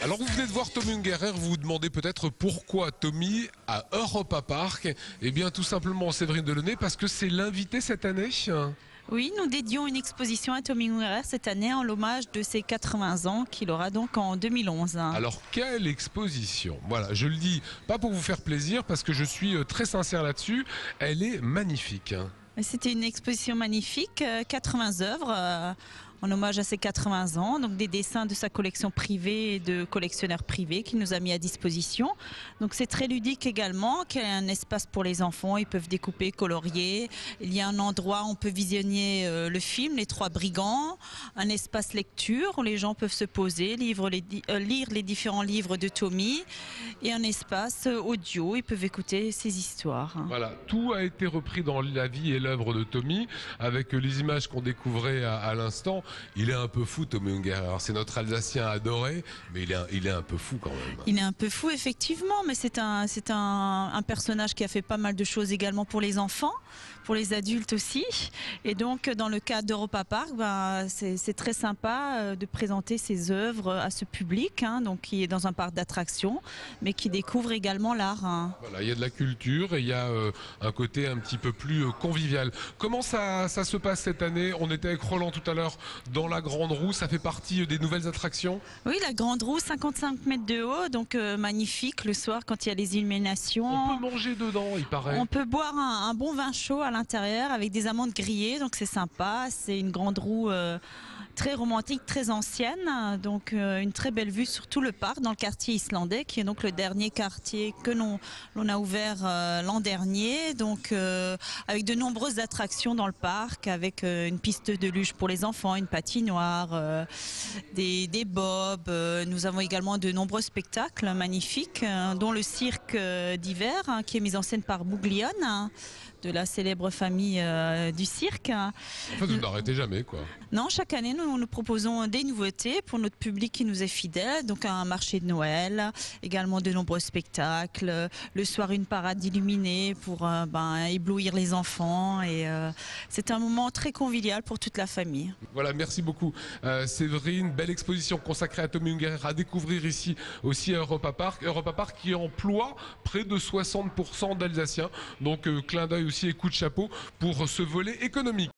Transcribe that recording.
Alors vous venez de voir Tommy Ungerer, vous vous demandez peut-être pourquoi Tommy à Europa Park. Eh bien tout simplement Séverine Delaunay parce que c'est l'invité cette année. Oui, nous dédions une exposition à Tommy Ungerer cette année en l'hommage de ses 80 ans qu'il aura donc en 2011. Alors quelle exposition! Voilà, je le dis pas pour vous faire plaisir parce que je suis très sincère là-dessus, elle est magnifique. C'était une exposition magnifique, 80 œuvres en hommage à ses 80 ans, donc des dessins de sa collection privée et de collectionneurs privés qu'il nous a mis à disposition. Donc c'est très ludique également, qu'il y a un espace pour les enfants, ils peuvent découper, colorier. Il y a un endroit où on peut visionner le film Les Trois Brigands, un espace lecture où les gens peuvent se poser, lire les différents livres de Tommy, et un espace audio, ils peuvent écouter ses histoires. Voilà, tout a été repris dans la vie et l'œuvre de Tommy, avec les images qu'on découvrait à l'instant. Il est un peu fou, Tommy Ungerer. C'est notre Alsacien adoré, mais il est un peu fou quand même. Il est un peu fou, effectivement, mais c'est un personnage qui a fait pas mal de choses également pour les enfants, pour les adultes aussi. Et donc, dans le cadre d'Europa Park, c'est très sympa de présenter ses œuvres à ce public, donc qui est dans un parc d'attractions, mais qui découvre également l'art. Voilà, il y a de la culture et il y a un côté un petit peu plus convivial. Comment ça se passe cette année? On était avec Roland tout à l'heure dans la Grande Roue, ça fait partie des nouvelles attractions? Oui, la Grande Roue, 55 mètres de haut, donc magnifique le soir quand il y a les illuminations. On peut manger dedans, il paraît. On peut boire un bon vin chaud à l'intérieur avec des amandes grillées, donc c'est sympa. C'est une Grande Roue très romantique, très ancienne, donc une très belle vue sur tout le parc dans le quartier islandais, qui est donc le dernier quartier que l'on a ouvert l'an dernier, donc avec de nombreuses attractions dans le parc, avec une piste de luge pour les enfants, une patinoire, des bobs. Nous avons également de nombreux spectacles magnifiques, dont le cirque d'hiver, qui est mis en scène par Bouglione, de la célèbre famille du cirque. En fait, vous n'arrêtez jamais, quoi. Non, chaque année, nous proposons des nouveautés pour notre public qui nous est fidèle. Donc un marché de Noël, également de nombreux spectacles. Le soir, une parade illuminée pour éblouir les enfants. Et c'est un moment très convivial pour toute la famille. Voilà, merci beaucoup Séverine. Belle exposition consacrée à Tommy Ungerer à découvrir ici aussi à Europa Park. Europa Park qui emploie près de 60% d'Alsaciens. Donc clin d'œil aussi et coup de chapeau pour ce volet économique.